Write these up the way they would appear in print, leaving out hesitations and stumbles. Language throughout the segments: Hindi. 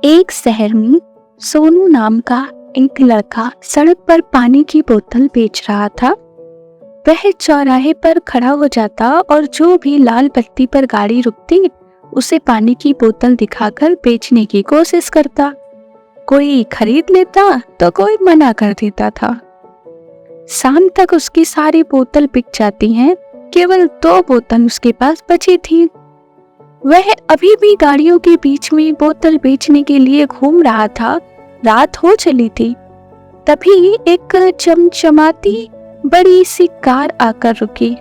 एक शहर में सोनू नाम का एक लड़का सड़क पर पानी की बोतल बेच रहा था। वह चौराहे पर खड़ा हो जाता और जो भी लाल बत्ती पर गाड़ी रुकती उसे पानी की बोतल दिखाकर बेचने की कोशिश करता। कोई खरीद लेता तो कोई मना कर देता था। शाम तक उसकी सारी बोतल बिक जाती हैं, केवल 2 बोतल उसके पास बची थी। वह अभी भी गाड़ियों के बीच में बोतल बेचने के लिए घूम रहा था। रात हो चली थी। तभी एक चमचमाती बड़ी सी कार आकर रुकी।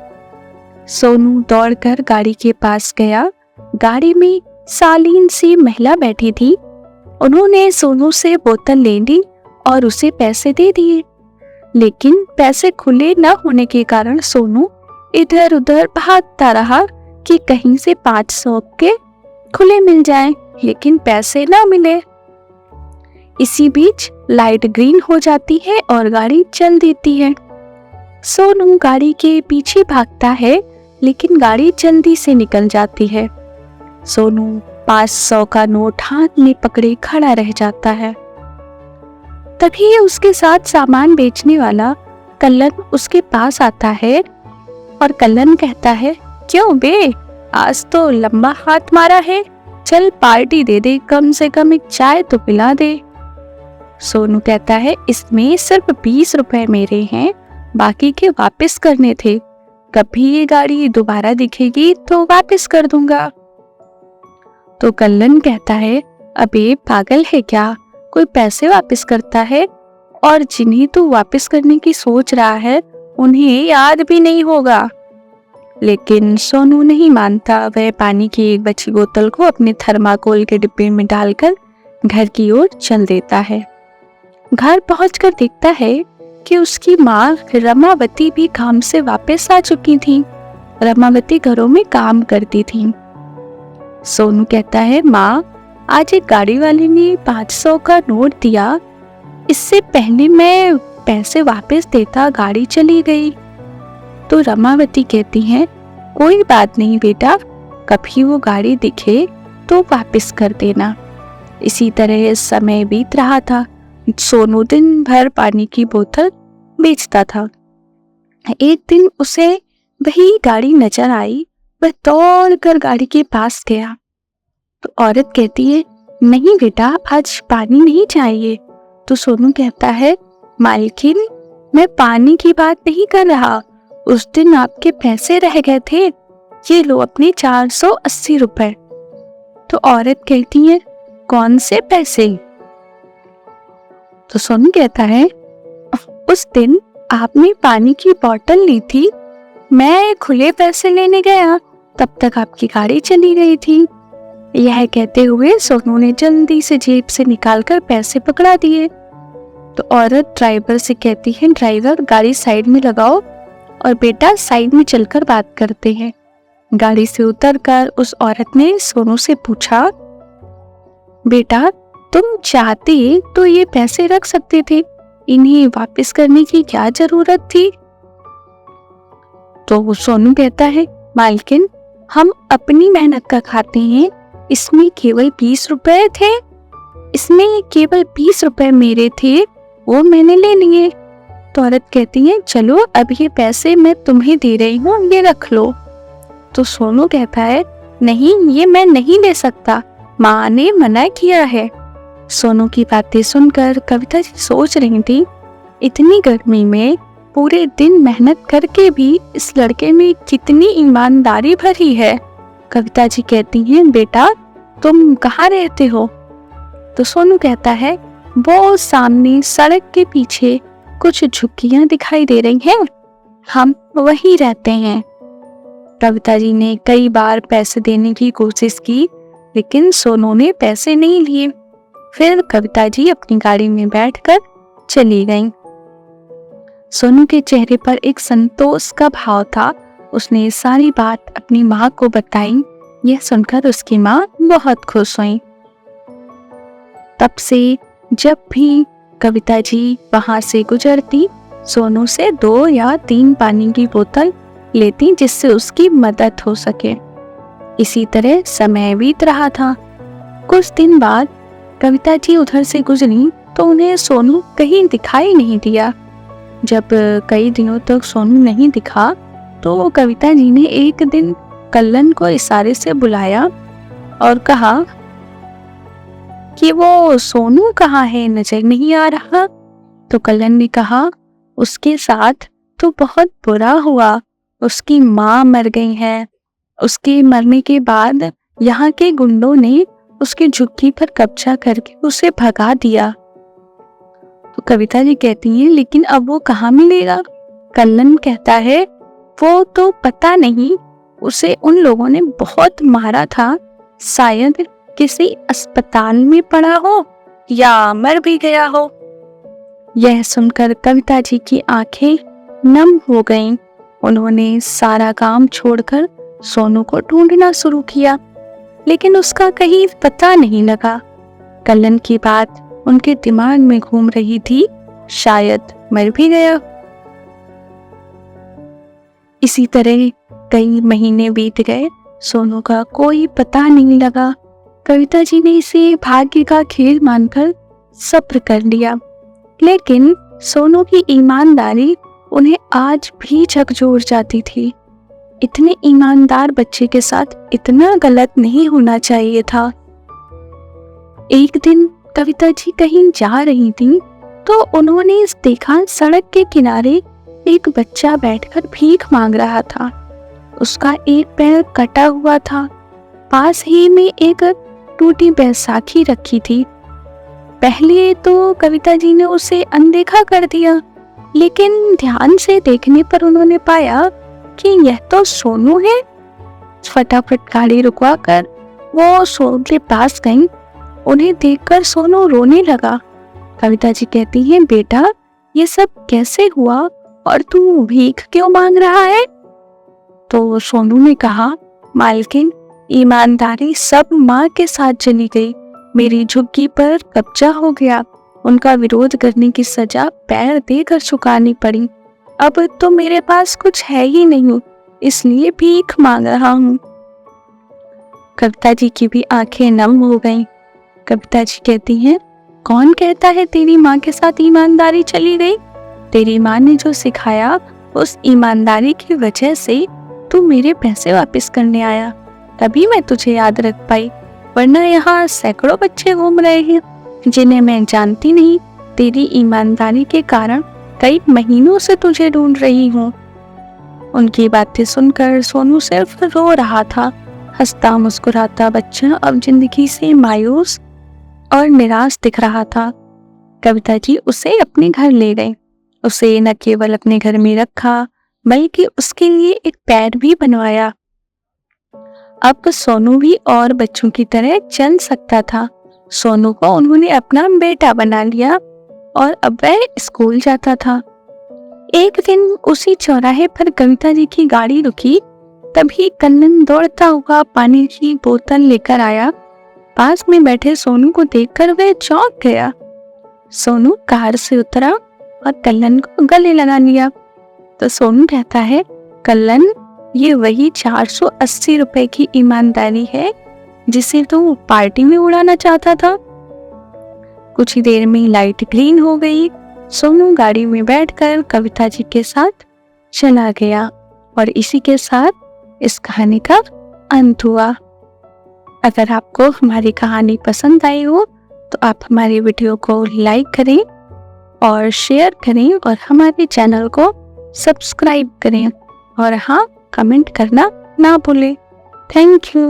सोनू दौड़कर गाड़ी के पास गया। गाड़ी में शालीन सी महिला बैठी थी। उन्होंने सोनू से बोतल ले ली और उसे पैसे दे दिए, लेकिन पैसे खुले न होने के कारण सोनू इधर उधर भागता रहा कि कहीं से 500 के खुले मिल जाएं, लेकिन पैसे ना मिले। इसी बीच लाइट ग्रीन हो जाती है और गाड़ी चल देती है। सोनू गाड़ी के पीछे भागता है, लेकिन गाड़ी जल्दी से निकल जाती है। सोनू 500 का नोट हाथ में पकड़े खड़ा रह जाता है। तभी उसके साथ सामान बेचने वाला कल्लन उसके पास आता है और कल्लन कहता है, क्यों बे, आज तो लंबा हाथ मारा है, चल पार्टी दे दे, कम से कम एक चाय तो पिला दे। सोनू कहता है, इसमें सिर्फ 20 रुपए मेरे हैं, बाकी के वापस करने थे। कभी ये गाड़ी दोबारा दिखेगी तो वापस कर दूंगा। तो कल्लन कहता है, अबे पागल है क्या, कोई पैसे वापस करता है? और जिन्हें तू वापस करने की सोच रहा है उन्हें याद भी नहीं होगा। लेकिन सोनू नहीं मानता। वह पानी की एक बची बोतल को अपने थर्माकोल के डिब्बे में डालकर घर की ओर चल देता है। घर पहुंचकर देखता है कि उसकी माँ रमावती भी काम से वापस आ चुकी थी। रमावती घरों में काम करती थी। सोनू कहता है, माँ, आज एक गाड़ी वाले ने 500 का नोट दिया, इससे पहले मैं पैसे वापस देता गाड़ी चली गई। तो रमावती कहती है, कोई बात नहीं बेटा, कभी वो गाड़ी दिखे तो वापस कर देना। इसी तरह समय बीत रहा था। सोनू दिन भर पानी की बोतल बेचता था। एक दिन उसे वही गाड़ी नजर आई। वह दौड़कर गाड़ी के पास गया तो औरत कहती है, नहीं बेटा, आज पानी नहीं चाहिए। तो सोनू कहता है, मालकिन, मैं पानी की बात नहीं कर रहा, उस दिन आपके पैसे रह गए थे, ये लो अपने 480 रुपए। तो औरत कहती है, कौन से पैसे? तो सोनू कहता है, उस दिन आपने पानी की बोतल ली थी, मैं खुले पैसे लेने गया, तब तक आपकी गाड़ी चली गई थी। यह कहते हुए सोनू ने जल्दी से जेब से निकालकर पैसे पकड़ा दिए। तो औरत ड्राइवर से कहती है, ड्राइवर, गाड़ी साइड में लगाओ और बेटा साइड में चलकर बात करते हैं। गाड़ी से उतरकर उस औरत ने सोनू से पूछा, बेटा, तुम चाहते तो ये पैसे रख सकते थे, इन्हें वापस करने की क्या जरूरत थी? तो सोनू कहता है, मालकिन, हम अपनी मेहनत का खाते हैं, इसमें केवल 20 रुपए थे, इसमें केवल 20 रुपए मेरे थे, वो मैंने ले लिए। तो औरत कहती है, चलो अब ये पैसे मैं तुम्हें दे रही हूँ, ये रख लो। तो सोनू कहता है, नहीं, ये मैं नहीं ले सकता, माँ ने मना किया है। सोनू की बातें सुनकर कविता जी सोच रही थी, इतनी गर्मी में पूरे दिन मेहनत करके भी इस लड़के में कितनी ईमानदारी भरी है। कविता जी कहती हैं, बेटा, तुम कहाँ रहते हो? तो सोनू कहता है, वो सामने सड़क के पीछे कुछ झुग्गियां दिखाई दे रही हैं, हम वहीं रहते हैं। कविता जी ने कई बार पैसे देने की कोशिश की, लेकिन सोनू ने पैसे नहीं लिए। फिर कविता जी अपनी गाड़ी में बैठकर चली गईं। सोनू के चेहरे पर एक संतोष का भाव था। उसने सारी बात अपनी माँ को बताई। यह सुनकर उसकी माँ बहुत खुश हुई। तब से जब भी कविता जी वहां से गुजरती, सोनू से 2 या 3 पानी की बोतल लेती, जिससे उसकी मदद हो सके। इसी तरह समय बीत रहा था। कुछ दिन बाद कविता जी उधर से गुजरी तो उन्हें सोनू कहीं दिखाई नहीं दिया। जब कई दिनों तक सोनू नहीं दिखा तो कविता जी ने एक दिन कल्लन को इशारे से बुलाया और कहा कि वो सोनू कहाँ है, नजर नहीं आ रहा। तो कल्लन ने कहा, उसके साथ तो बहुत बुरा हुआ, उसकी माँ मर गई है। उसके मरने के बाद यहाँ के गुंडों ने उसकी झुग्गी पर कब्जा करके उसे भगा दिया। तो कविता जी कहती हैं, लेकिन अब वो कहाँ मिलेगा? कल्लन कहता है, वो तो पता नहीं, उसे उन लोगों ने बहुत मारा था, शायद किसी अस्पताल में पड़ा हो या मर भी गया हो। यह सुनकर कविता जी की आंखें नम हो गईं। उन्होंने सारा काम छोड़कर सोनू को ढूंढना शुरू किया, लेकिन उसका कहीं पता नहीं लगा। कल्लन की बात उनके दिमाग में घूम रही थी, शायद मर भी गया। इसी तरह कई महीने बीत गए, सोनू का कोई पता नहीं लगा। कविता जी ने इसे भाग्य का खेल मानकर सब्र कर लिया, लेकिन सोनू की ईमानदारी उन्हें आज भी झकझोर जाती थी। इतने ईमानदार बच्चे के साथ इतना गलत नहीं होना चाहिए था। एक दिन कविता जी कहीं जा रही थी तो उन्होंने देखा, सड़क के किनारे एक बच्चा बैठकर भीख मांग रहा था। उसका एक पैर कटा हुआ था। पास ही में एक टूटी बैसाखी रखी थी। पहले तो कविता जी ने उसे अनदेखा कर दिया, लेकिन ध्यान से देखने पर उन्होंने पाया कि यह तो सोनू है। फटाफट गाड़ी रुकवा कर वो सोनू के पास गई। उन्हें देखकर सोनू रोने लगा। कविता जी कहती हैं, बेटा ये सब कैसे हुआ और तू भीख क्यों मांग रहा है? तो सोनू ने कहा, मालकिन, ईमानदारी सब माँ के साथ चली गई। मेरी झुग्गी पर कब्जा हो गया। उनका विरोध करने की सजा पैर देकर चुकानी पड़ी। अब तो मेरे पास कुछ है ही नहीं, इसलिए भीख मांग रहा हूँ। कविता जी की भी आंखें नम हो गईं। कविता जी कहती हैं, कौन कहता है तेरी माँ के साथ ईमानदारी चली गई? तेरी माँ ने जो सिखाया उस ईमानदारी की वजह से तू मेरे पैसे वापस करने आया, तभी मैं तुझे याद रख पाई, वरना यहाँ सैकड़ों बच्चे घूम रहे हैं जिन्हें मैं जानती नहीं। तेरी ईमानदारी के कारण कई महीनों से तुझे ढूंढ रही हूँ। उनकी बातें सुनकर सोनू सिर्फ रो रहा था। हंसता मुस्कुराता बच्चा अब जिंदगी से मायूस और निराश दिख रहा था। कविता जी उसे अपने घर ले गए। उसे न केवल अपने घर में रखा, बल्कि उसके लिए एक पैर भी बनवाया। अब सोनू भी और बच्चों की तरह चल सकता था। सोनू को उन्होंने अपना बेटा बना लिया और अब वह स्कूल जाता था। एक दिन उसी चौराहे पर कविता जी की गाड़ी रुकी। तभी कल्लन दौड़ता हुआ पानी की बोतल लेकर आया। पास में बैठे सोनू को देखकर वह चौंक गया। सोनू कार से उतरा और कल्लन को गले लगा लिया। तो सोनू कहता है, कल्लन, ये वही 480 रुपए की ईमानदारी है जिसे तू पार्टी में उड़ाना चाहता था। कुछ ही देर में लाइट ग्रीन हो गई। सोनू गाड़ी में बैठकर कविता जी के साथ चला गया और इसी के साथ इस कहानी का अंत हुआ। अगर आपको हमारी कहानी पसंद आई हो तो आप हमारी वीडियो को लाइक करें और शेयर करें और हमारे चैनल को सब्सक्राइब करें और हाँ, कमेंट करना ना भूलें। Thank you.